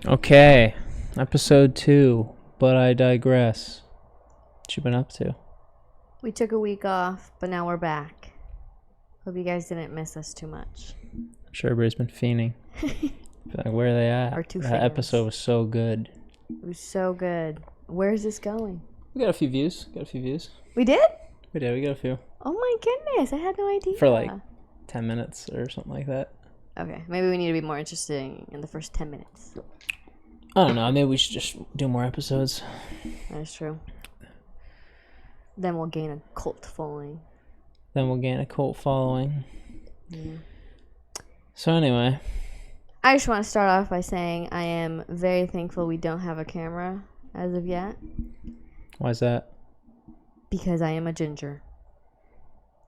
Okay, episode 2, but I digress. What you been up to? We took a week off, but now we're back. Hope you guys didn't miss us too much. I'm sure everybody's been fiending. Like, where are they at? Our two That fans. episode was so good. It was so good. Where's this going? We got a few views. We did? We got a few. Oh my goodness, I had no idea. For like 10 minutes or something like that. Okay, maybe we need to be more interesting in the first 10 minutes. I don't know. Maybe we should just do more episodes. That's true. Then we'll gain a cult following. Yeah. So anyway. I just want to start off by saying I am very thankful we don't have a camera as of yet. Why is that? Because I am a ginger.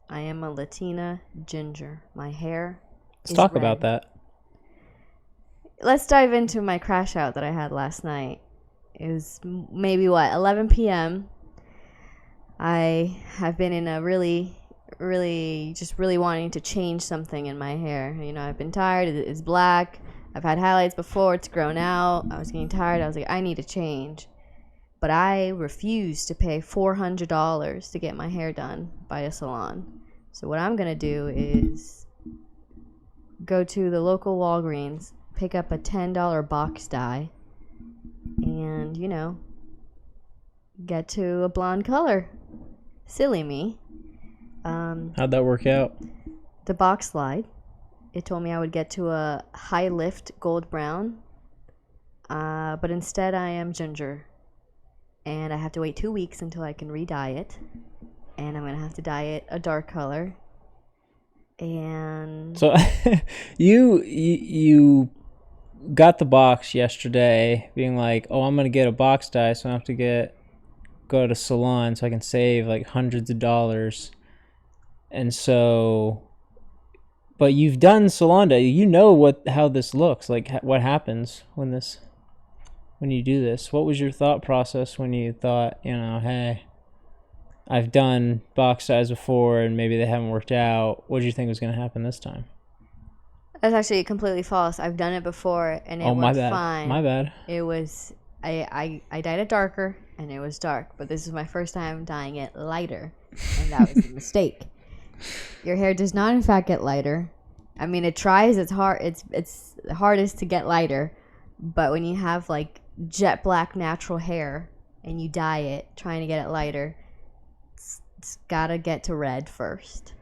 I am a Latina ginger. My hair Let's is talk red. about that. Let's dive into my crash out that I had last night. It was maybe 11 p.m. I have been in a really wanting to change something in my hair. You know, I've been tired. It's black. I've had highlights before. It's grown out. I was getting tired. I was like, I need a change. But I refused to pay $400 to get my hair done by a salon. So what I'm going to do is go to the local Walgreens, pick up a $10 box dye, and, you know, get to a blonde color. Silly me. How'd that work out? The box slide, it told me I would get to a high lift gold brown, but instead I am ginger, and I have to wait 2 weeks until I can re-dye it, and I'm going to have to dye it a dark color. And So you got the box yesterday being like, oh, I'm going to get a box dye, so I have to go to a salon so I can save like hundreds of dollars. And so, but you've done salon dye. You know how this looks, like what happens when you do this. What was your thought process when you thought, hey, I've done box dyes before and maybe they haven't worked out. What did you think was going to happen this time? that's actually completely false. I've done it before, and it was fine. My bad. It was, I dyed it darker, and it was dark. But this is my first time dyeing it lighter, and that was a mistake. Your hair does not, in fact, get lighter. I mean, it tries. It's hard. It's hardest to get lighter, but when you have like jet black natural hair and you dye it, trying to get it lighter, it's gotta get to red first.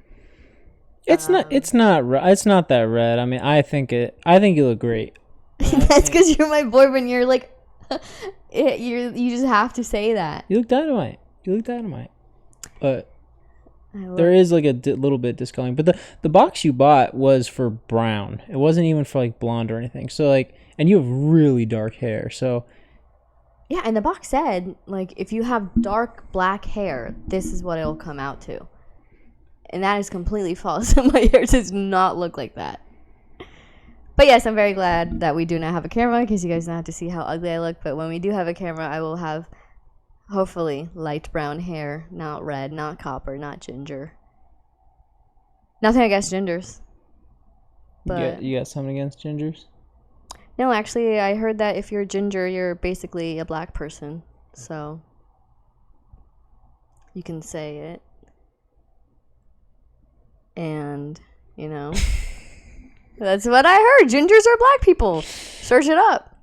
It's not that red. I mean, I think you look great. That's because you're my boyfriend. You're like, you just have to say that. You look dynamite. But there is like a little bit discoloring. But the box you bought was for brown. It wasn't even for like blonde or anything. So like, and you have really dark hair. So yeah, and the box said like if you have dark black hair, this is what it'll come out to. And that is completely false. My hair does not look like that. But yes, I'm very glad that we do not have a camera because you guys don't have to see how ugly I look. But when we do have a camera, I will have hopefully light brown hair, not red, not copper, not ginger. Nothing against gingers. But you got something against gingers? no, actually, I heard that if you're ginger, you're basically a black person. So you can say it. And, you know, that's what I heard. Gingers are black people. Search it up.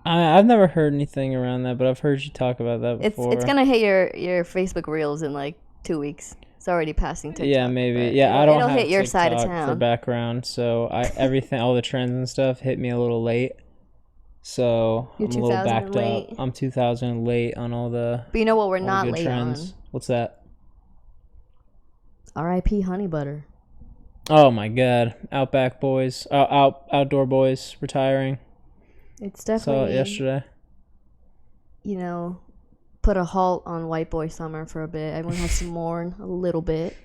I've never heard anything around that, but I've heard you talk about that before. It's gonna hit your Facebook Reels in like 2 weeks. It's already passing TikTok. Yeah, maybe. Yeah, I don't have hit your TikTok side of town for background, so everything, all the trends and stuff hit me a little late. So You're I'm a little backed late. up. I'm 2000 late on all the. But you know what we're all not the good late trends. What's that? on? R.I.P. Honey Butter. Oh my God! Outdoor boys retiring. It's Saw it definitely yesterday. you know, put a halt on white boy summer for a bit. Everyone has to mourn a little bit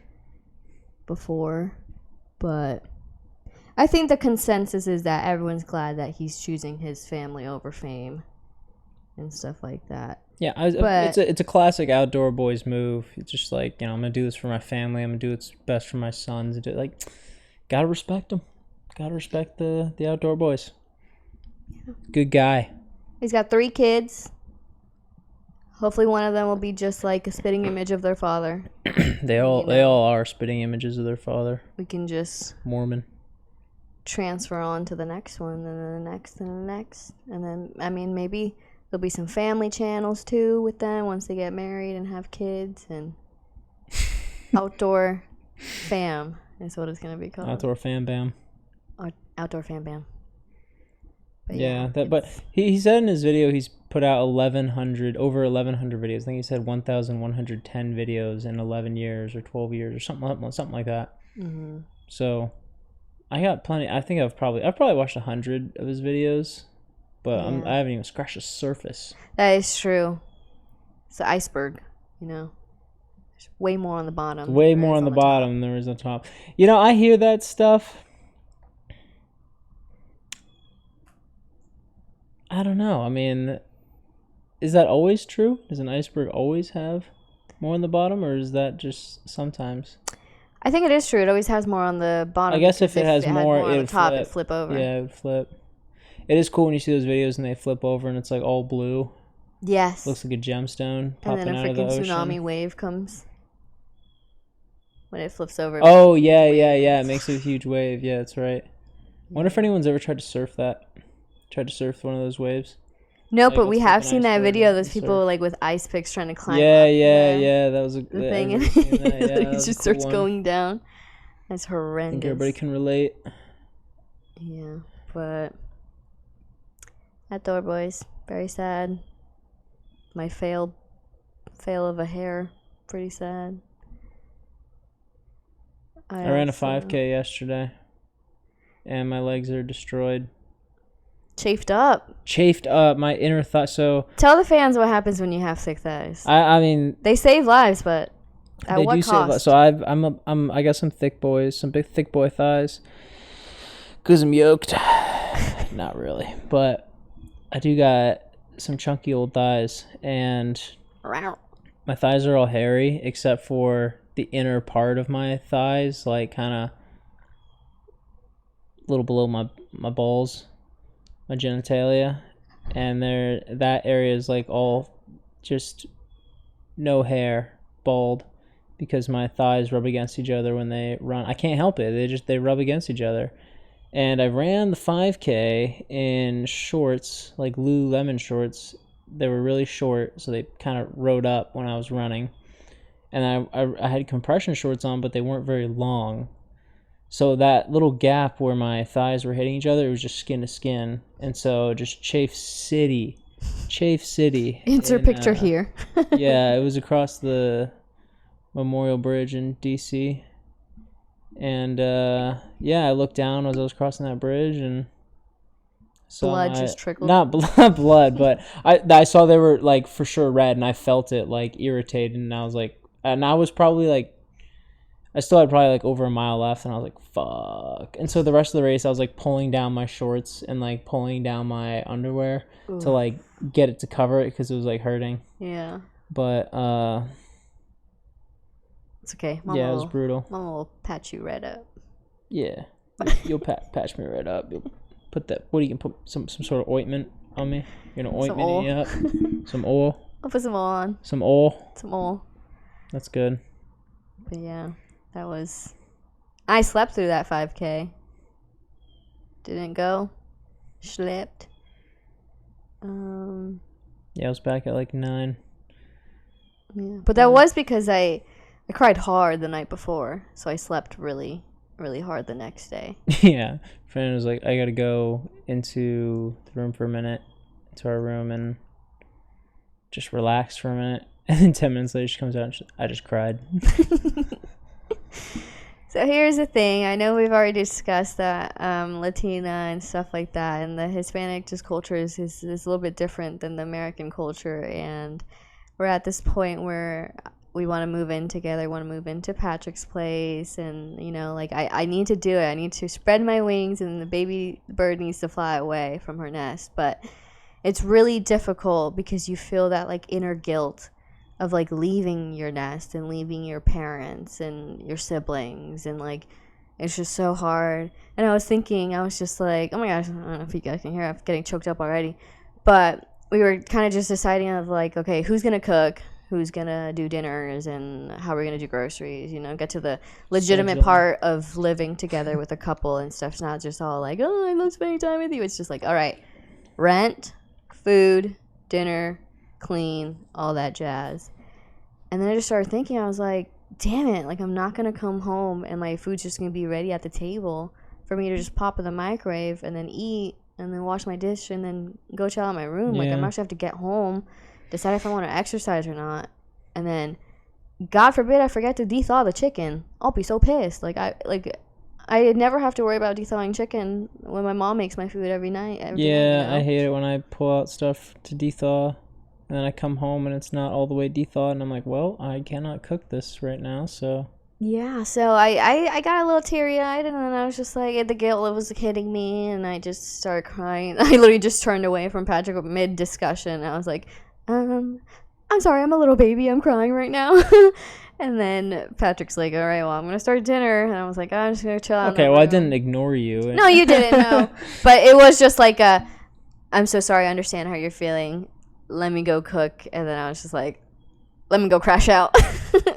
before, but I think the consensus is that everyone's glad that he's choosing his family over fame and stuff like that. Yeah, But it's a classic outdoor boys move. It's just like, I'm gonna do this for my family. I'm gonna do what's best for my sons. Like, gotta respect them. Gotta respect the outdoor boys. Good guy. He's got 3 kids. Hopefully one of them will be just like a spitting image of their father. They all are spitting images of their father. We can just Mormon. transfer on to the next one, and then the next, and the next. And then, I mean, maybe there'll be some family channels too with them once they get married and have kids. And Outdoor Fam is what it's going to be called. Outdoor Fam Bam. Outdoor Fam Bam. But But he said in his video he's put out over 1,100 videos. I think he said 1,110 videos in 11 years or 12 years or something like that. Mm-hmm. So I got plenty. I think I've probably watched 100 of his videos, but I haven't even scratched the surface. That is true. It's an iceberg, you know. There's way more on the bottom. Way more on the bottom than there is on top. You know, I hear that stuff. I don't know. I mean, is that always true? Does an iceberg always have more on the bottom, or is that just sometimes? I think it is true. It always has more on the bottom. I guess if it has more, on the top, it'd flip over. Yeah, it would flip. It is cool when you see those videos and they flip over and it's like all blue. Yes. Looks like a gemstone popping out of the ocean. And then a freaking tsunami wave comes when it flips over. Oh, yeah. It makes a huge wave. Yeah, that's right. I wonder if anyone's ever tried to surf that. Tried to surf one of those waves. No, but we have seen that video. Those people like with ice picks trying to climb up. Yeah. That was a the thing. And it just starts going down. That's horrendous. I think everybody can relate. Yeah, but Outdoor Boys, very sad. My fail of a hair, pretty sad. I ran a 5K yesterday, and my legs are destroyed. Chafed up. My inner thigh. So tell the fans what happens when you have thick thighs. I mean, they save lives, but at what cost? So I got some thick boys, some big thick boy thighs. 'Cause I'm yoked. Not really, but I do got some chunky old thighs, and my thighs are all hairy except for the inner part of my thighs, like kind of a little below my balls, my genitalia, and that area is like all just no hair, bald, because my thighs rub against each other when they run. I can't help it. They rub against each other. And I ran the 5K in shorts, like Lululemon shorts. They were really short, so they kind of rode up when I was running. And I had compression shorts on, but they weren't very long. So that little gap where my thighs were hitting each other, it was just skin to skin. And so just Chafe City. Insert picture here. Yeah, it was across the Memorial Bridge in D.C., and I looked down as I was crossing that bridge and saw blood just trickled. Not blood, but I saw they were like for sure red, and I felt it like irritated, and I was like, and I was probably like, I still had probably like over a mile left, and I was like, fuck. And so the rest of the race, I was like pulling down my shorts and like pulling down my underwear to like get it to cover it because it was like hurting. Yeah. But it's okay. It was brutal. Mama will patch you right up. Yeah. You'll patch me right up. You'll put that. What, you can put some sort of ointment on me? You're gonna ointment me up. Some oil. I'll put some oil on. Some oil. Some oil. That's good. But yeah, that was. I slept through that 5K. Didn't go. Slept. Yeah, I was back at like 9. Yeah, but that was because I cried hard the night before, so I slept really, really hard the next day. Yeah. Friend was like, I gotta go into the room for a minute, into our room, and just relax for a minute. And then 10 minutes later, she comes out and I just cried. So here's the thing. I know we've already discussed that Latina and stuff like that, and the Hispanic just culture is a little bit different than the American culture, and we're at this point where we want to move in together, want to move into Patrick's place, and, you know, like, I need to do it. I need to spread my wings, and the baby bird needs to fly away from her nest. But it's really difficult because you feel that, like, inner guilt of, like, leaving your nest and leaving your parents and your siblings and, like, It's just so hard. And I was thinking, I was just like, oh my gosh, I don't know if you guys can hear, I'm getting choked up already. But we were kind of just deciding of like, okay, who's going to cook? Who's going to do dinners? And how we're going to do groceries? You know, get to the legitimate part of living together with a couple and stuff. It's not just all like, oh, I love spending time with you. It's just like, all right, rent, food, dinner, clean, all that jazz. And then I just started thinking, I was like, damn it, like I'm not going to come home and my food's just going to be ready at the table for me to just pop in the microwave and then eat and then wash my dish and then go chill out in my room. Like, I'm actually have to get home, decide if I want to exercise or not. And then, God forbid, I forget to de-thaw the chicken. I'll be so pissed. I never have to worry about de-thawing chicken when my mom makes my food every night. Yeah, night, you know? I hate it when I pull out stuff to de-thaw. And then I come home and it's not all the way de-thawed. And I'm like, well, I cannot cook this right now, so... Yeah, so I got a little teary-eyed, and then I was just like, the guilt was hitting me, and I just started crying. I literally just turned away from Patrick mid-discussion. I was like, I'm sorry, I'm a little baby. I'm crying right now. And then Patrick's like, all right, well, I'm going to start dinner. And I was like, I'm just going to chill out. Okay, well, I didn't ignore you. No, you didn't, no. But it was just like I'm so sorry, I understand how you're feeling. Let me go cook. And then I was just like, let me go crash out.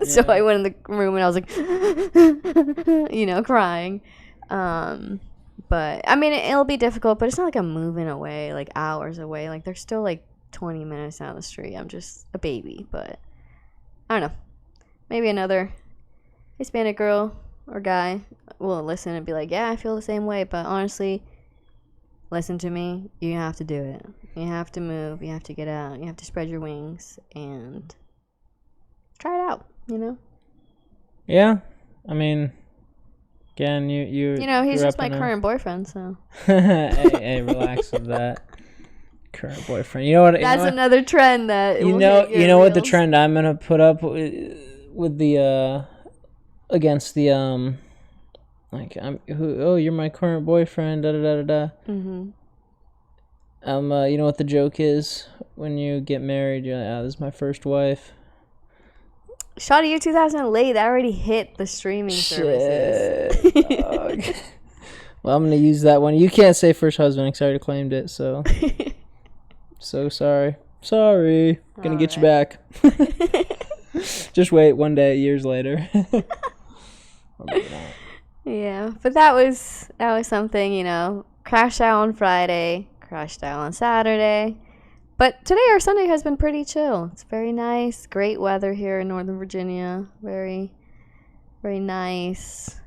So I went in the room and I was like, you know, crying. But I mean, it'll be difficult, but it's not like I'm moving away, like hours away. Like, they're still like 20 minutes down the street. I'm just a baby, but I don't know. Maybe another Hispanic girl or guy will listen and be like, yeah, I feel the same way. But honestly, listen to me. You have to do it. You have to move. You have to get out. You have to spread your wings and try it out, you know? Yeah. I mean, again, you know, he's just my current boyfriend, so. Hey, relax with that. Current boyfriend. You know what? That's another trend that you know what the trend I'm gonna put up with the against the like you're my current boyfriend, da da da da da. Mhm. You know what the joke is when you get married? You're like, this is my first wife. Shawty, you're 2000 late. That already hit the streaming services. Well, I'm gonna use that one. You can't say first husband because I already claimed it. So, so sorry. Gonna get you back. Just wait one day, years later. Or maybe not. Yeah, but that was something, you know. Crashed out on Friday, crashed out on Saturday. But today or Sunday has been pretty chill. It's very nice. Great weather here in Northern Virginia. Very, very nice.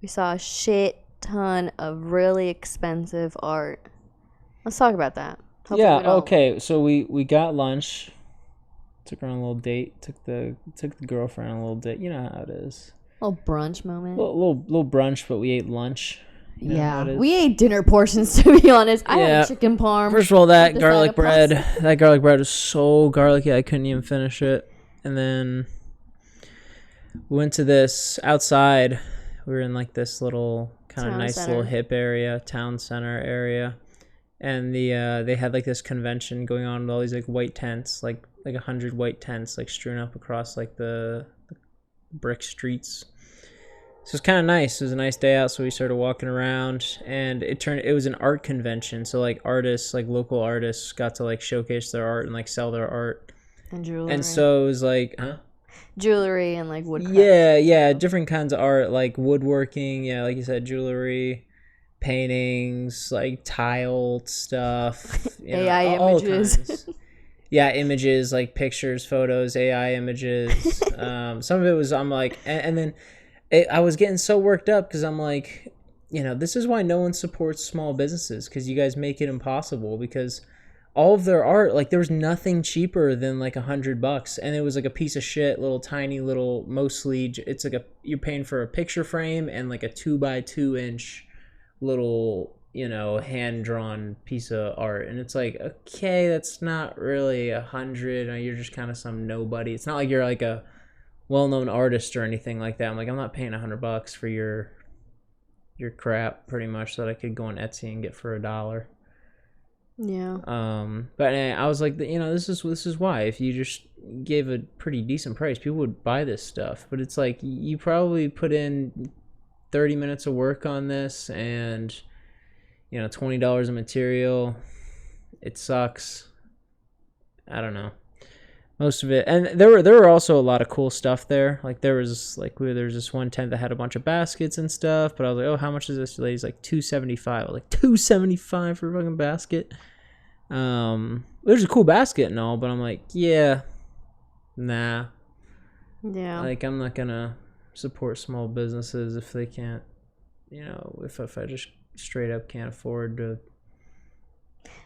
We saw a shit ton of really expensive art. Let's talk about that. Yeah, okay. So we got lunch. Took her on a little date. Took the girlfriend on a little date. You know how it is. A little brunch moment. Little brunch, but we ate lunch. You know we ate dinner portions, to be honest. I had a chicken parm. First of all, that garlic bread was so garlicky I couldn't even finish it. And then we went to this outside. We were in like this little kind of nice little hip area, town center area. And they had like this convention going on with all these like white tents, like 100 white tents like strewn up across like the brick streets. So it's kind of nice. It was a nice day out, so we started walking around, and it was an art convention. So like artists, like local artists, got to like showcase their art and like sell their art and jewelry. And so it was like, jewelry and like woodcraft. Yeah, different kinds of art, like woodworking. Yeah, like you said, jewelry, paintings, like tiled stuff. AI images. Yeah, images like pictures, photos, AI images. Some of it was I'm like, and then. I was getting so worked up because I'm like, this is why no one supports small businesses, because you guys make it impossible, because all of their art, like there was nothing cheaper than like $100, and it was like a piece of shit, little tiny little, mostly it's like you're paying for a picture frame and like a 2x2 inch little, hand drawn piece of art, and it's like, okay, that's not really 100, you're just kind of some nobody. It's not like you're like a well-known artist or anything like that. I'm like, I'm not paying $100 for your crap, pretty much, so that I could go on Etsy and get for $1. Yeah. But I was like, this is why, if you just gave a pretty decent price, people would buy this stuff. But it's like, you probably put in 30 minutes of work on this and, $20 of material. It sucks. I don't know. Most of it, and there were also a lot of cool stuff there. Like there's this one tent that had a bunch of baskets and stuff. But I was like, oh, how much is this? Lady's like $275. I was like, $275 for a fucking basket. There's a cool basket and all, but I'm like, yeah, nah. Yeah. Like I'm not gonna support small businesses if they can't, if I just straight up can't afford to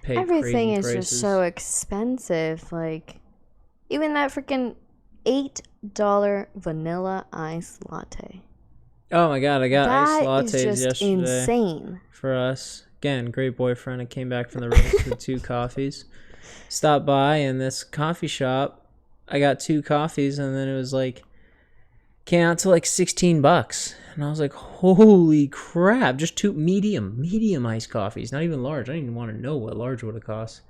pay Everything crazy is prices. just so expensive. Like, even that freaking $8 vanilla ice latte. Oh my god, I got iced lattes That is just yesterday insane. for us. Again, great boyfriend. I came back from the race with 2 coffees. Stopped by in this coffee shop. I got 2 coffees, and then it was like came out to like $16. And I was like, holy crap, just 2 medium iced coffees, not even large. I didn't even want to know what large would have cost.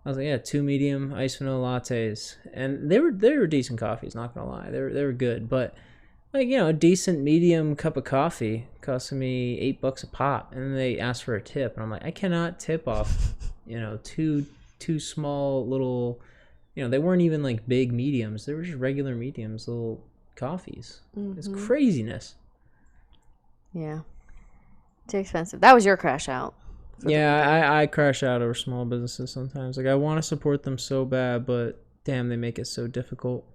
I was like, yeah, 2 medium iced vanilla lattes, and they were decent coffees. Not gonna lie, they were good. But like a decent medium cup of coffee costing me $8 a pop, and then they asked for a tip, and I'm like, I cannot tip off, two small little, they weren't even like big mediums. They were just regular mediums, little coffees. Mm-hmm. It's craziness. Yeah, too expensive. That was your crash out. Yeah, I crash out over small businesses sometimes. Like I want to support them so bad, but damn, they make it so difficult.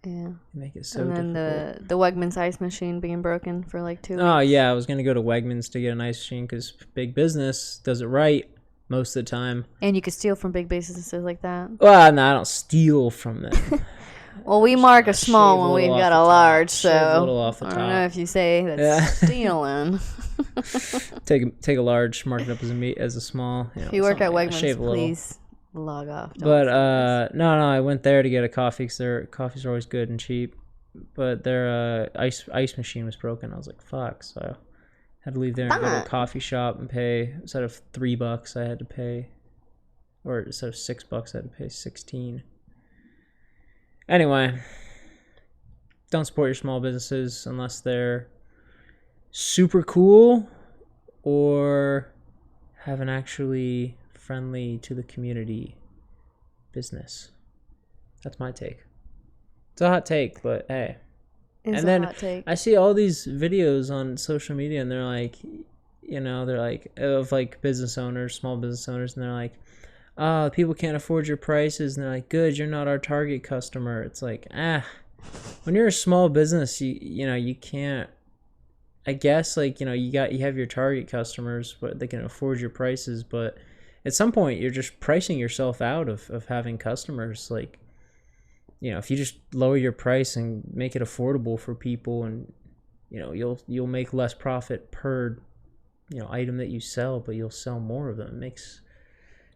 Yeah, they make it so difficult. And then the Wegmans ice machine being broken for like 2 weeks. Oh yeah, I was gonna go to Wegmans to get an ice machine because big business does it right most of the time. And you could steal from big businesses like that. Well, no, I don't steal from them. Well, we mark a small when we've got a large, so a little off the top. I don't know if you say that's stealing. take a large, mark it up as a small. If you work at Wegmans, please log off. But no, I went there to get a coffee because their coffees are always good and cheap. But their ice machine was broken. I was like, fuck. So I had to leave there and go to a coffee shop and pay, instead of $3, I had to pay, or instead of $6, I had to pay 16. Anyway, don't support your small businesses unless they're super cool or have an actually friendly to the community business. That's my take. It's a hot take, but hey. It's and then hot take. I see all these videos on social media, and they're like, of like business owners, small business owners, and they're like, people can't afford your prices, and they're like, good, you're not our target customer. It's like, when you're a small business, you can't, I guess, like, you have your target customers, but they can afford your prices, but at some point you're just pricing yourself out of having customers. Like, if you just lower your price and make it affordable for people, and you'll make less profit per item that you sell, but you'll sell more of them. It makes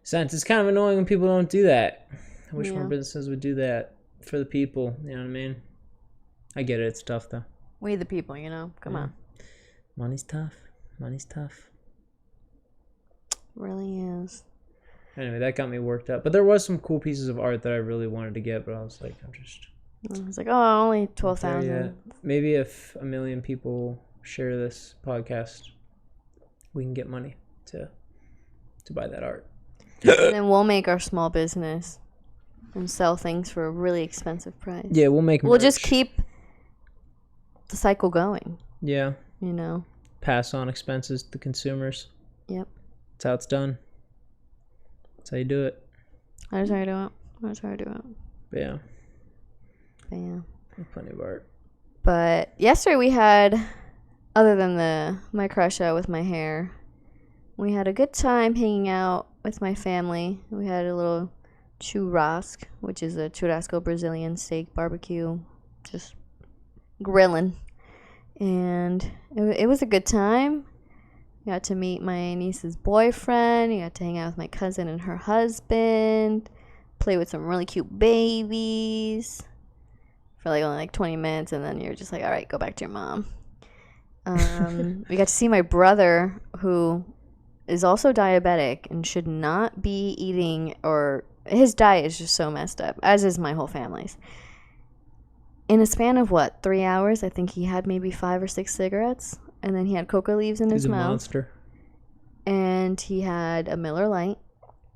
sense. It's kind of annoying when people don't do that. I wish more businesses would do that for the people. You know what I mean? I get it. It's tough though. We the people, come on. Money's tough. Really is. Anyway, that got me worked up. But there was some cool pieces of art that I really wanted to get, but I was like, I was like, oh, only 12,000. Maybe if 1 million people share this podcast, we can get money to buy that art. And then we'll make our small business and sell things for a really expensive price. Yeah, we'll make merch. We'll just keep the cycle going. Yeah. Pass on expenses to consumers. Yep. That's how it's done. That's how you do it. That's how you do it. But yeah. Plenty of art. But yesterday we had, other than my crush out with my hair, we had a good time hanging out with my family. We had a little churrasco, which is a churrasco Brazilian steak barbecue, just grilling. And it was a good time. Got to meet my niece's boyfriend. You got to hang out with my cousin and her husband. Play with some really cute babies for only 20 minutes, and then you're just like, all right, go back to your mom. We got to see my brother, who is also diabetic and should not be eating, or his diet is just so messed up, as is my whole family's. In a span of 3 hours, I think he had maybe 5 or 6 cigarettes. and then he had coca leaves in his He's a mouth. monster. And he had a Miller Lite.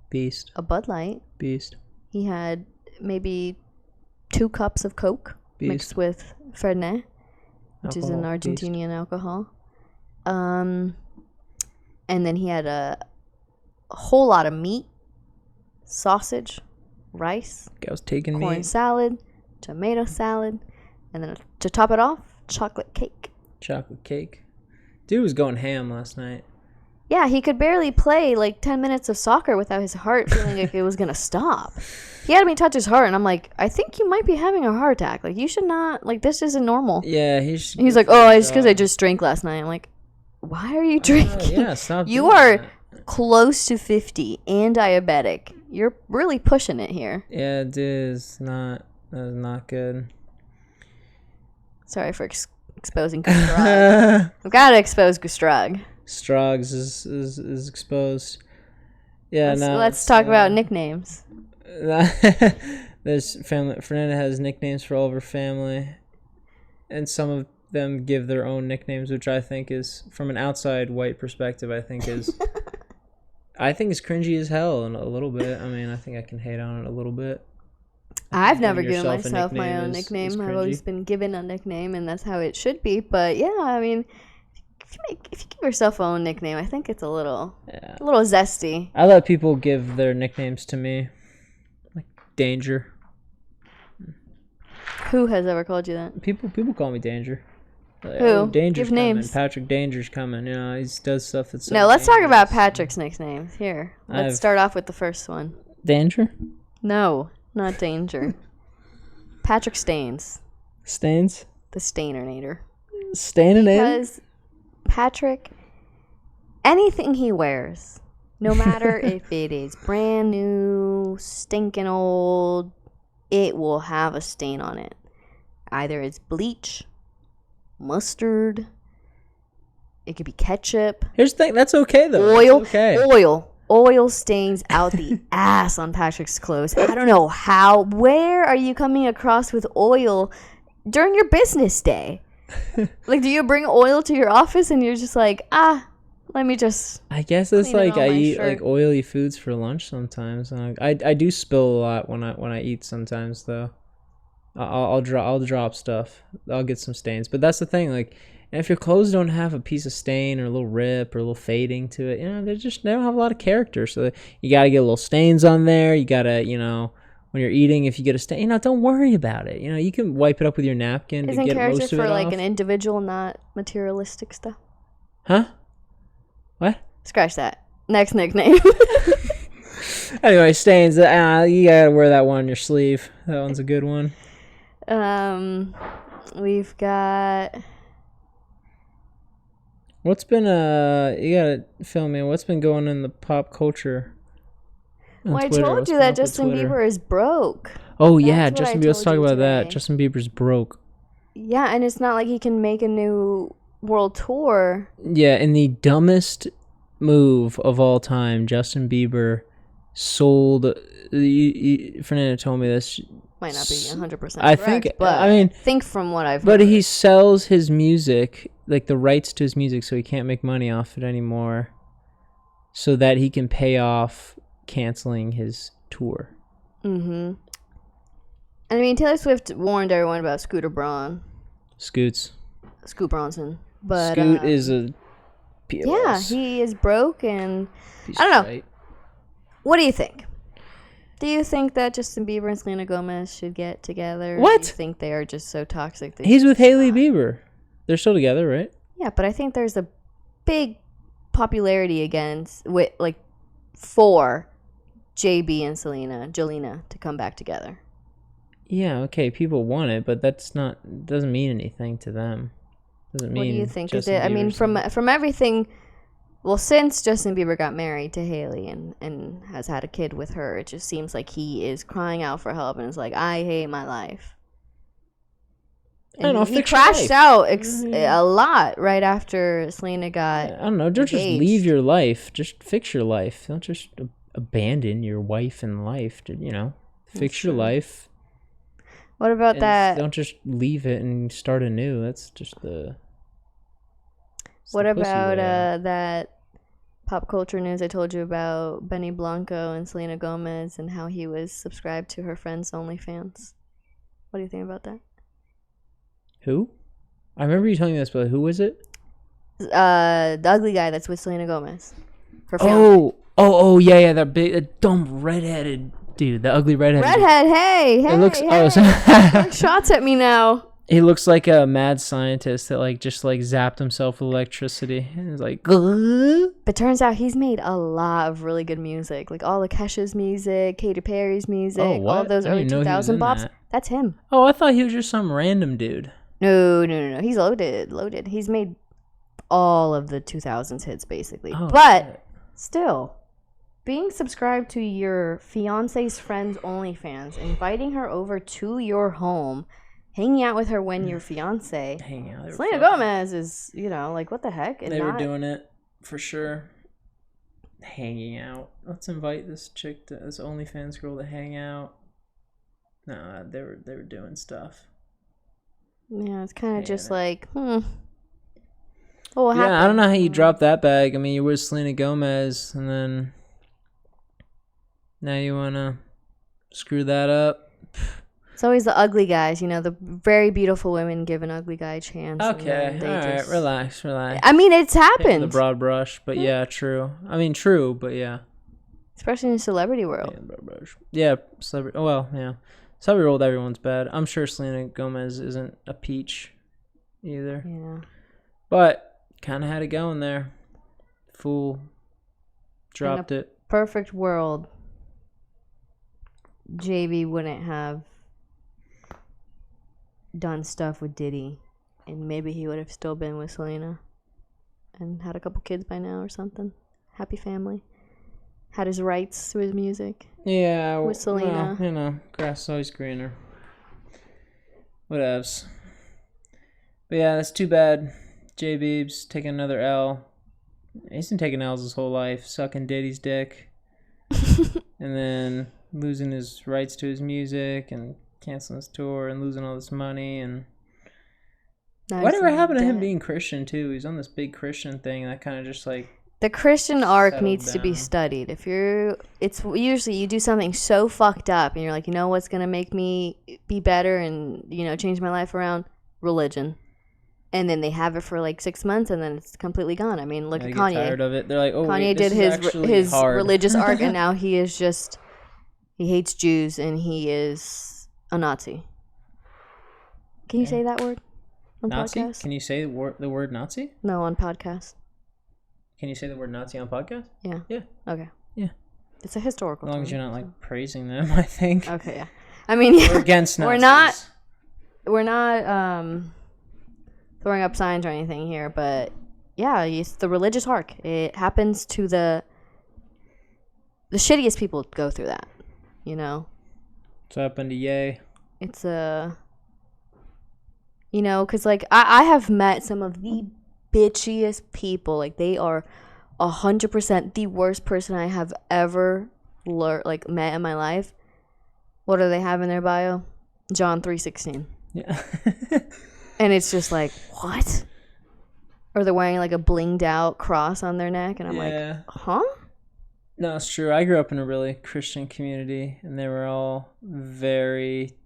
Beast. A Bud Light. Beast. He had maybe 2 cups of Coke mixed with Fernet, which is an Argentinian alcohol. And then he had a whole lot of meat, sausage, rice, corn salad, tomato salad, and then to top it off, chocolate cake. Chocolate cake. Dude was going ham last night. Yeah, he could barely play like 10 minutes of soccer without his heart feeling like it was going to stop. He had me touch his heart, and I'm like, I think you might be having a heart attack. Like, you should not, like, this isn't normal. Yeah, he's like, oh, it's because I just drank last night. I'm like, why are you drinking? Yeah, stop. You are close to 50 and diabetic. You're really pushing it here. Yeah, it is not. That is not good. Sorry for exposing Gustrag. I've got to expose Gustrag. Strogs is exposed. Yeah, let's talk about nicknames. There's family. Fernanda has nicknames for all of her family, and some of them give their own nicknames, which I think is, from an outside white perspective, I think is cringy as hell, and a little bit. I mean, I think I can hate on it a little bit. I've never given myself my own nickname. I've always been given a nickname, and that's how it should be. But yeah, I mean, if you give yourself your own nickname, I think it's a little zesty. I let people give their nicknames to me, like Danger. Who has ever called you that? People call me Danger. Like, who? Oh, Danger's give coming. names. Patrick Danger's coming. You know, he does stuff that's so No, let's talk dangerous. about Patrick's nicknames. Here, let's start off with the first one. Danger? No, not Danger. Patrick Stains. Stains? The Staininator. Staininator? Because Patrick, anything he wears, no matter if it is brand new, stinking old, it will have a stain on it. Either it's bleach, mustard, it could be ketchup. Here's the thing, that's okay though. Oil, that's okay. Oil stains out the ass on Patrick's clothes. I don't know how. Where are you coming across with oil during your business day? Like, do you bring oil to your office and you're just like, let me just... I guess it's like I eat shirt. like oily foods for lunch sometimes. I do spill a lot when I eat sometimes though. I'll drop stuff. I'll get some stains. But that's the thing, like, if your clothes don't have a piece of stain or a little rip or a little fading to it, you know, they don't have a lot of character. So you got to get little stains on there. You got to, you know, when you're eating, if you get a stain, you know, don't worry about it. You know, you can wipe it up with your napkin to get most of it off. Isn't character for like an individual, not materialistic stuff? Huh? What? Scratch that. Next nickname. Anyway, stains. You gotta wear that one on your sleeve. That one's a good one. We've got... What's been you gotta fill me in. What's been going in the pop culture? Well, I told you that Justin Bieber is broke. Oh yeah, Justin Bieber. Let's talk about that. Justin Bieber's broke. Yeah, and it's not like he can make a new world tour. Yeah, in the dumbest move of all time, Justin Bieber sold. Fernanda told me this. Might not be 100% correct, I think, but I mean, think from what I've but heard. he sells his music, like the rights to his music, so he can't make money off it anymore, so that he can pay off canceling his tour. Mm-hmm. And I mean, Taylor Swift warned everyone about Scooter Braun. Scoot Bronson. But Scoot is a POS. Yeah, he is broke, and I don't know. What do you think? Do you think that Justin Bieber and Selena Gomez should get together? What? Do you think they are just so toxic? He's with Hailey Bieber. They're still together, right? Yeah, but I think there's a big popularity for JB and Jolena to come back together. Yeah, okay, people want it, but doesn't mean anything to them. Doesn't mean. What do you think? Justin Is it? I mean, from everything. Well, since Justin Bieber got married to Hailey and has had a kid with her, it just seems like he is crying out for help and is like, I hate my life. And he crashed out a lot right after Selena got I don't know. Don't just leave your life. Just fix your life. Don't just abandon your wife and life. You know, fix your life. What about that? Don't just leave it and start anew. That's just the... What the pussy about whale. that pop culture news I told you about Benny Blanco and Selena Gomez and how he was subscribed to her friend's OnlyFans? What do you think about that? Who? I remember you telling me this, but who was it? The ugly guy that's with Selena Gomez. Her fiance. Yeah, that big, that dumb redheaded dude, the ugly redheaded. Redhead, hey, It looks. hey. Oh, Throwing shots at me now. he looks like a mad scientist that like just like zapped himself with electricity. And he's like, But turns out he's made a lot of really good music, like all of Kesha's music, Katy Perry's music, Oh, all what? of those I didn't early know he was 2000 in bops. that. That's him. Oh, I thought he was just some random dude. No. He's loaded. He's made all of the 2000s hits basically. Oh, but shit. still, being subscribed to your fiance's friend's OnlyFans, inviting her over to your home, hanging out with her when you're fiance. Hang out. Selena Gomez is, like, what the heck? And They were doing it for sure. Hanging out. Let's invite this chick, this OnlyFans girl, to hang out. No, they were doing stuff. Yeah, it's kind of just it. like, Oh, what Yeah, happened? I don't know how you dropped that bag. I mean, you were Selena Gomez, and then now you wanna screw that up. It's always the ugly guys, the very beautiful women give an ugly guy a chance. Okay, all right, relax. I mean, it's Paint with happened. the broad brush, but yeah, true. I mean, true, but yeah. Especially in the celebrity world. Yeah, celebrity. Oh, well, yeah. Celebrity world, everyone's bad. I'm sure Selena Gomez isn't a peach either. Yeah. But kind of had it going there. Fool dropped it. Perfect world, JB wouldn't have done stuff with Diddy, and maybe he would have still been with Selena and had a couple kids by now or something. Happy family. Had his rights to his music. Yeah, with Selena. Well, grass is always greener. Whatevs. But yeah, that's too bad. J Beebs taking another L. He's been taking L's his whole life, sucking Diddy's dick, and then losing his rights to his music and canceling his tour and losing all this money. And whatever happened to him being Christian too? He's on this big Christian thing that kind of just like. The Christian arc needs to be down. studied. It's usually you do something so fucked up and you're like, what's gonna make me be better and change my life around? Religion. And then they have it for like 6 months and then it's completely gone. I mean, look at Kanye. Tired of it. They're like, oh, Kanye wait, did his hard. religious arc and now he is just he hates Jews and he is a Nazi. Can you say that word on Nazi? podcast? Can you say the word Nazi? No, on podcast. Can you say the word Nazi on podcast? Yeah. Yeah. Okay. Yeah. It's a historical As long term, as you're not like praising them, I think. Okay, yeah. I mean, We're against Nazis. We're not throwing up signs or anything here, but yeah, it's the religious arc. It happens to the shittiest people go through that, What's happened to Ye? It's because like I have met some of the bitchiest people. Like they are 100% the worst person I have ever met in my life. What do they have in their bio? John 3:16. Yeah. And it's just like, what? Or they're wearing like a blinged out cross on their neck, and I'm like, huh? No, it's true. I grew up in a really Christian community, and they were all very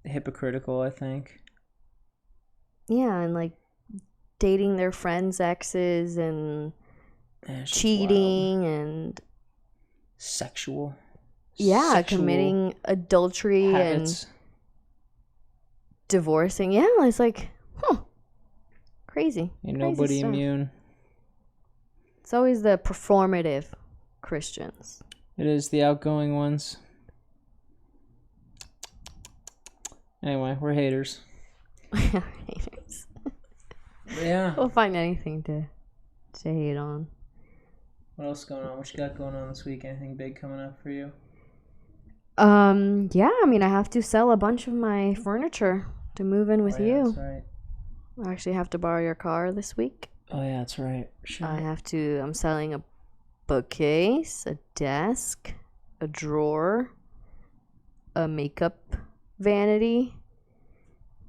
hypocritical, I think. Yeah, and like dating their friends' exes and cheating and sexual. Committing adultery habits. And divorcing. Yeah, it's like, crazy. Ain't nobody immune. It's always the performative Christians. It is the outgoing ones. Anyway, we're haters. Haters. Yeah. We'll find anything to hate on. What else is going on? What you got going on this week? Anything big coming up for you? Yeah, I mean, I have to sell a bunch of my furniture to move in with you. That's right. I actually have to borrow your car this week. Oh, yeah, that's right. Sure. I'm selling a bookcase, a desk, a drawer, a makeup vanity.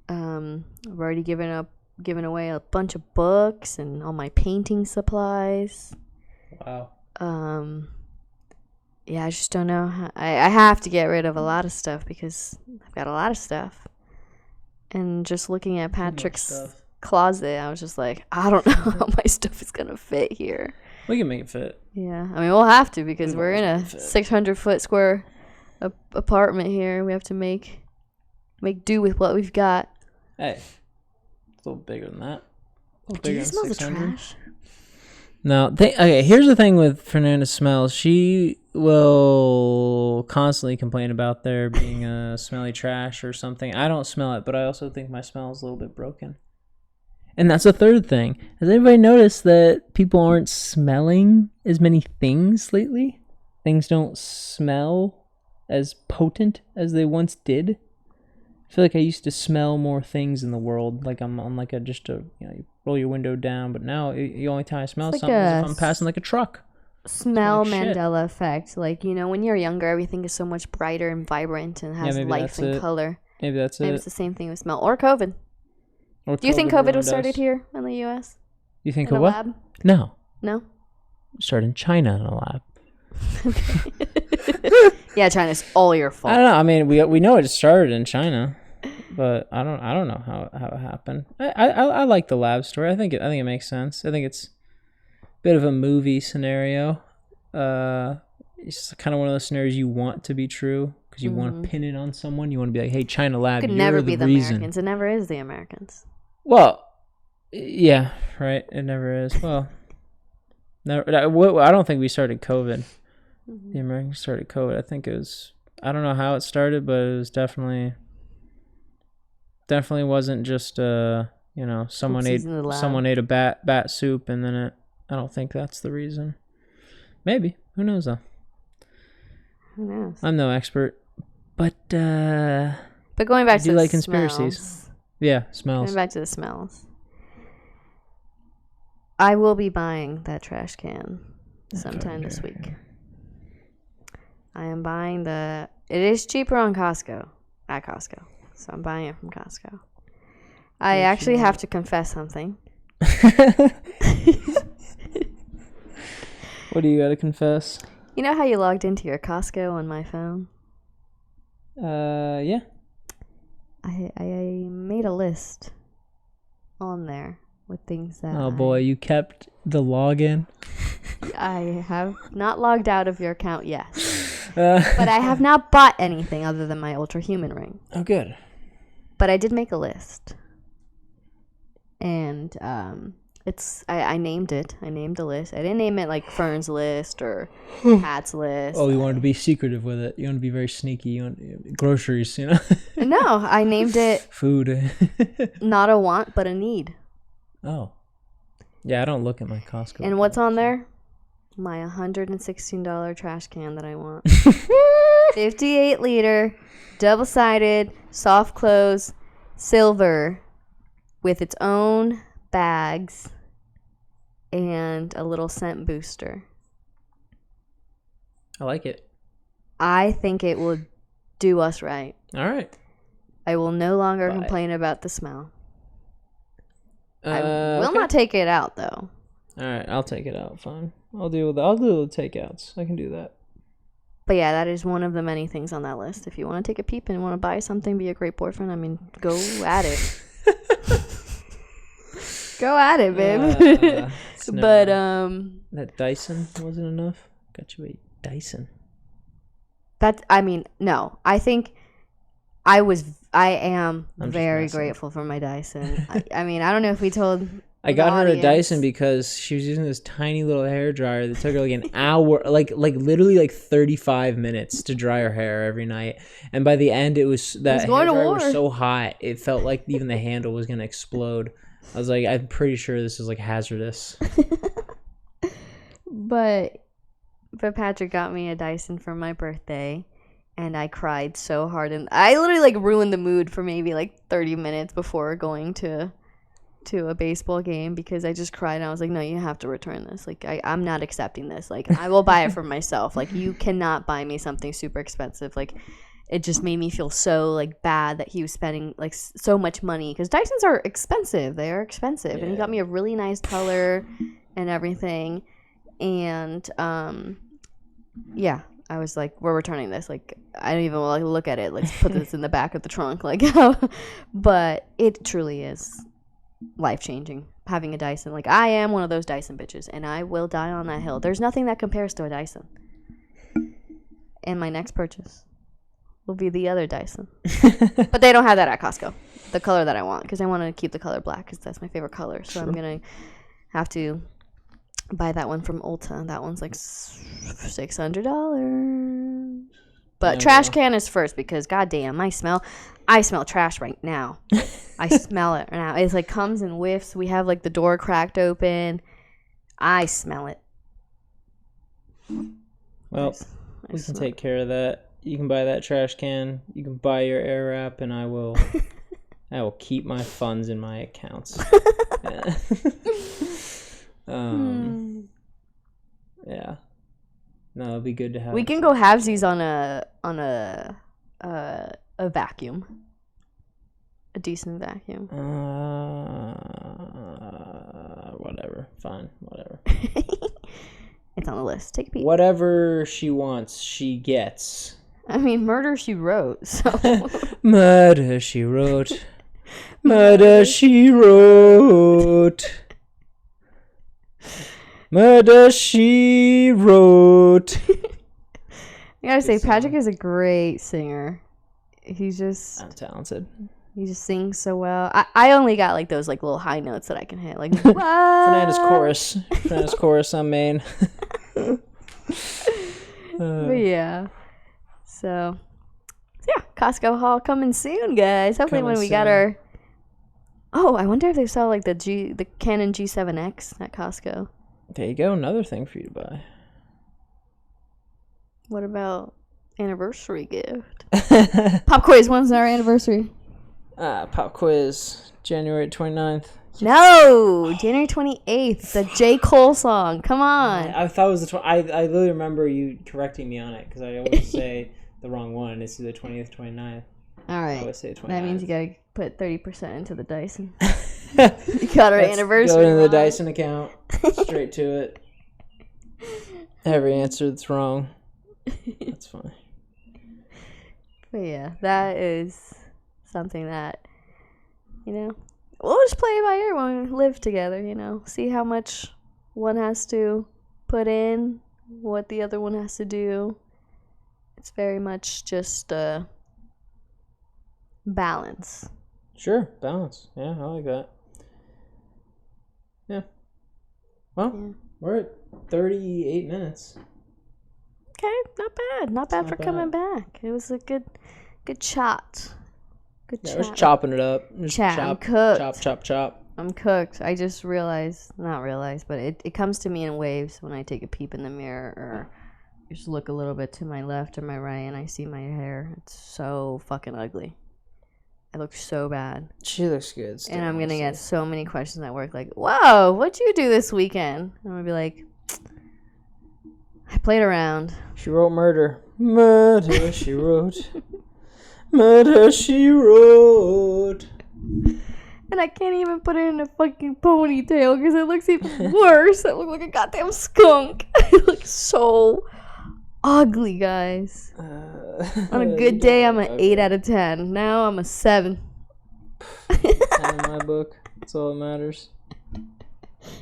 I've already given up giving away a bunch of books and all my painting supplies. Wow. Yeah, I just don't know how, I have to get rid of a lot of stuff because I've got a lot of stuff. And just looking at Patrick's closet, I was just like, I don't know how my stuff is gonna fit here. We can make it fit. Yeah, I mean, we'll have to because we're in a 600-foot square apartment here. We have to make do with what we've got. Hey, it's a little bigger than that. Do you smell the trash? No. Okay, here's the thing with Fernanda's smells. She will constantly complain about there being a smelly trash or something. I don't smell it, but I also think my smell is a little bit broken. And that's the third thing. Has anybody noticed that people aren't smelling as many things lately? Things don't smell as potent as they once did. I feel like I used to smell more things in the world. Like I'm on like you roll your window down. But now the only time I smell something is if I'm passing like a truck. Smell Mandela effect. Like, when you're younger, everything is so much brighter and vibrant and has life and color. Maybe that's it. Maybe it's the same thing with smell. Or COVID. Do you think COVID was started here in the U.S.? You think of what? Lab? No. No? Started in China in a lab. Okay. Yeah, China's all your fault. I don't know. I mean, we know it started in China, but I don't know how it happened. I like the lab story. I think it makes sense. I think it's a bit of a movie scenario. It's kind of one of those scenarios you want to be true because you want to pin it on someone. You want to be like, "Hey, China lab, it could you're never the be the reason." Americans. It never is the Americans. Well, yeah, right. It never is. Well, never. I don't think we started COVID. The Americans started COVID. I think it was. I don't know how it started, but it was definitely wasn't just someone ate a bat soup and then I don't think that's the reason. Maybe, who knows though. Who knows? I'm no expert, but going back to the conspiracies. Smells. Yeah, smells. Going back to the smells. I will be buying that trash can sometime this week. I am buying it is cheaper at Costco, so I'm buying it from Costco. I actually have to confess something. What do you got to confess? You know how you logged into your Costco on my phone? Yeah. I made a list on there with things that Oh boy, you kept the login? I have not logged out of your account yet. But I have not bought anything other than my Ultra Human ring. Oh, good. But I did make a list. And I named it. I named the list. I didn't name it like Fern's list or Pat's list. Oh, you wanted to be secretive with it. You want to be very sneaky. You want groceries, No, I named it food. Not a want, but a need. Oh. Yeah, I don't look at my Costco. And what's on there? My $116 trash can that I want. 58 liter, double-sided, soft close, silver, with its own bags and a little scent booster. I like it. I think it will do us right. All right. I will no longer complain about the smell. I will not take it out, though. All right, I'll take it out. Fine. I'll deal with the takeouts. I can do that. But yeah, that is one of the many things on that list. If you want to take a peep and want to buy something, be a great boyfriend, I mean, go at it. Go at it, babe. But that Dyson wasn't enough. Got you a Dyson. No. I think I am very grateful for my Dyson. I don't know if we told. I got her a Dyson because she was using this tiny little hair dryer that took her like an hour, like literally like 35 minutes to dry her hair every night. And by the end, hair dryer was so hot, it felt like even the handle was going to explode. I was like, I'm pretty sure this is like hazardous. But Patrick got me a Dyson for my birthday. And I cried so hard. And I literally like ruined the mood for maybe like 30 minutes before going to a baseball game because I just cried and I was like, no, you have to return this. Like, I'm not accepting this. Like, I will buy it for myself. Like, you cannot buy me something super expensive. Like, it just made me feel so like bad that he was spending like so much money, because Dysons are expensive. They are expensive, and he got me a really nice color and everything. And yeah, I was like, we're returning this. Like, I don't even want to look at it. Let's put this in the back of the trunk. Like, but it truly is life changing having a Dyson. Like, I am one of those Dyson bitches, and I will die on that hill. There's nothing that compares to a Dyson. And my next purchase will be the other Dyson. But they don't have that at Costco. The color that I want, because I want to keep the color black, because that's my favorite color. So I'm going to have to buy that one from Ulta. That one's like $600. But trash can is first, because goddamn, I smell trash right now. I smell it now. It's like comes in whiffs. We have like the door cracked open. I smell it. Well, we can take care of that. You can buy that trash can. You can buy your air wrap, and I will keep my funds in my accounts. Yeah. No, it'll be good to have. We can go halvesies on a vacuum. A decent vacuum. Whatever. Fine. Whatever. It's on the list. Take a peek. Whatever she wants, she gets. I mean, murder she wrote. So. Murder she wrote. Murder she wrote. Murder she wrote. I gotta say, Patrick is a great singer. He's just... I'm talented. He just sings so well. I only got like those like little high notes that I can hit. Like, what? Fernanda's chorus. Fernanda's chorus on main. But yeah. So yeah, Costco haul coming soon, guys. Hopefully when we got our... Oh, I wonder if they sell like the Canon G7X at Costco. There you go, another thing for you to buy. What about anniversary gift? Pop quiz, when's our anniversary? Pop quiz, January 29th. No, January 28th, the J. Cole song. Come on. I thought it was the I literally remember you correcting me on it, because I always say the wrong one. It's either 20th, 29th. All right. I always say 29th. That means you gotta put 30% into the Dyson. You got our anniversary. Go into the Dyson account, straight to it. Every answer that's wrong. That's funny. But yeah, that is something that, we'll just play it by ear when we live together, see how much one has to put in, what the other one has to do. It's very much just balance. Sure, balance. Yeah, I like that. Yeah. Well, we're at 38 minutes. Okay, not bad. Not bad for coming back. It was a good chat. Good chat. We're just chopping it up. Just I'm cooked. Chop. I'm cooked. I just not realized, but it comes to me in waves when I take a peep in the mirror or just look a little bit to my left or my right and I see my hair. It's so fucking ugly. I look so bad. She looks good still, and I'm going to get so many questions at work like, whoa, what'd you do this weekend? And I'm going to be like, I played around. She wrote murder. Murder, she wrote. Murder, she wrote. And I can't even put it in a fucking ponytail because it looks even worse. I look like a goddamn skunk. I look so ugly, guys. On a good day, I'm an 8 out of 10. Now I'm a 7. 10 in my book. That's all that matters.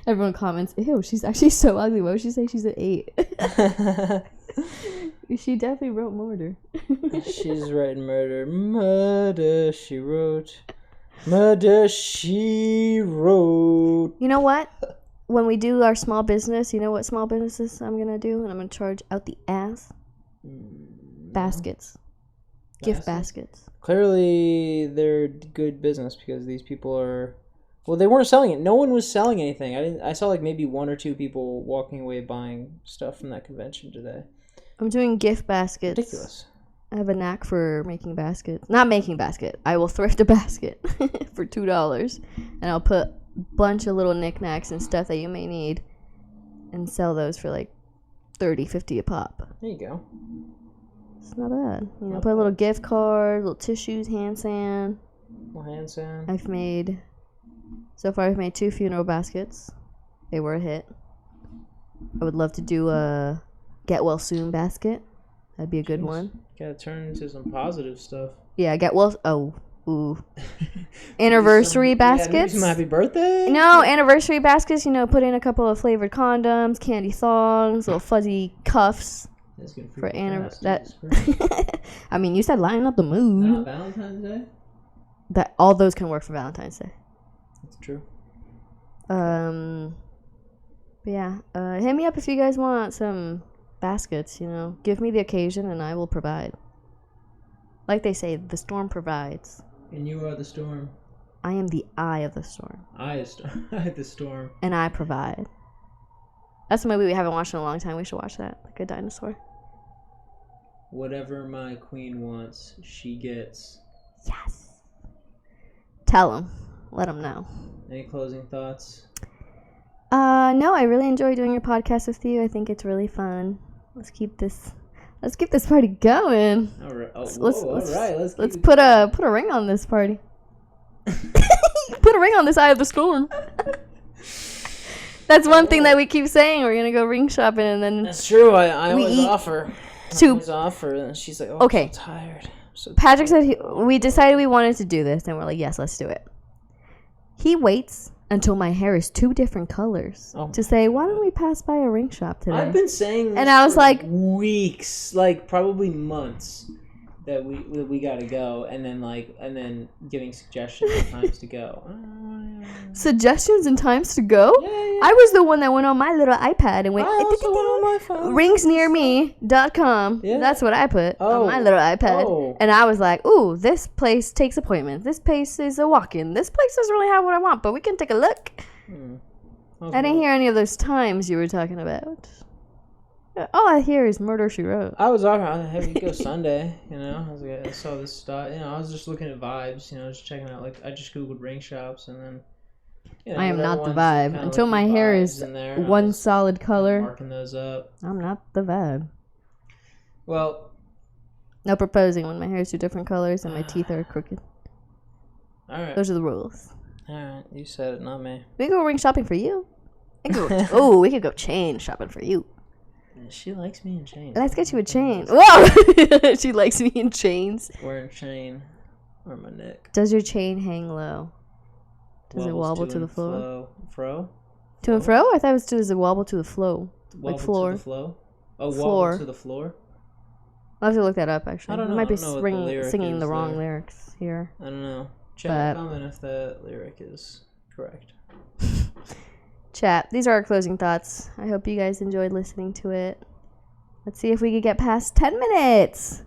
Everyone comments, ew, she's actually so ugly. Why would she say she's an 8? She definitely wrote murder. She's writing murder. Murder, she wrote. Murder, she wrote. You know what? When we do our small business, you know what small businesses I'm going to do? And I'm going to charge out the ass? Baskets. Gift baskets. Clearly, they're good business because these people are... Well, they weren't selling it. No one was selling anything. I saw like maybe 1 or 2 people walking away buying stuff from that convention today. I'm doing gift baskets. Ridiculous. I have a knack for making baskets. Not making basket. I will thrift a basket for $2. And I'll put a bunch of little knickknacks and stuff that you may need and sell those for like $30, $50 a pop. There you go. It's not bad. You know, put a little gift card, little tissues, hand sand. Little hand sand. So far I've made 2 funeral baskets. They were a hit. I would love to do a get well soon basket. That'd be a good one. Gotta turn into some positive stuff. Yeah, get well. Oh, ooh. Anniversary baskets. Some happy birthday. No, anniversary baskets. You know, put in a couple of flavored condoms, candy thongs, little fuzzy cuffs. That's gonna for anniversary. I mean, you said lighten up the mood. Not Valentine's Day. That all those can work for Valentine's Day. That's true. But yeah. Hit me up if you guys want some baskets. You know, give me the occasion and I will provide. Like they say, the storm provides. And you are the storm. I am the eye of the storm. I the storm. And I provide. That's a movie we haven't watched in a long time. We should watch that. Like a dinosaur. Whatever my queen wants, she gets. Yes. Tell them. Let them know. Any closing thoughts? No, I really enjoy doing your podcast with you. I think it's really fun. Let's keep this party going. All right. Let's put a ring on this party. Put a ring on this eye of the storm. That's one thing that we keep saying. We're gonna go ring shopping, and then that's true. I always offer. And she's like, "Oh, okay. I'm so tired." Patrick said we decided we wanted to do this, and we're like, "Yes, let's do it." He waits until my hair is 2 different colors to say, "Why don't we pass by a ring shop today?" I've been saying this and I was for like, weeks, like probably months, that we gotta go, and then giving suggestions of times to go. Suggestions and times to go? Yeah. I was the one that went on my little iPad and went ringsnearme.com. Yeah. That's what I put on my little iPad. And I was like, ooh, this place takes appointments. This place is a walk-in. This place doesn't really have what I want, but we can take a look. I didn't hear any of those times you were talking about. All I hear is Murder, She Wrote. I was talking, hey, we go Sunday, you know. I was like, I saw this stuff, you know. I was just looking at vibes, you know, just checking out. Like, I just googled ring shops, and then. You know, I am not the vibe until my hair is one solid color. Marking those up. I'm not the vibe. Well. No proposing when my hair is 2 different colors and my teeth are crooked. All right. Those are the rules. All right, you said it, not me. We can go ring shopping for you. We could go chain shopping for you. She likes me in chains. Let's get you a chain. Whoa! She likes me in chains. Wearing a chain around my neck. Does your chain hang low? Does it wobble to the floor? To and fro? I thought it was does it wobble to the flow? Like floor. To the flow? Oh, floor. Wobble to the floor? I'll have to look that up, actually. I don't know. I might be singing the wrong lyrics here. I don't know. Chat, comment if that lyric is correct. Chat, these are our closing thoughts. I hope you guys enjoyed listening to it. Let's see if we could get past 10 minutes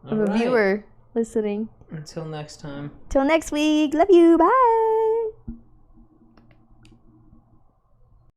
of a viewer listening. Until next time. Till next week. Love you. Bye.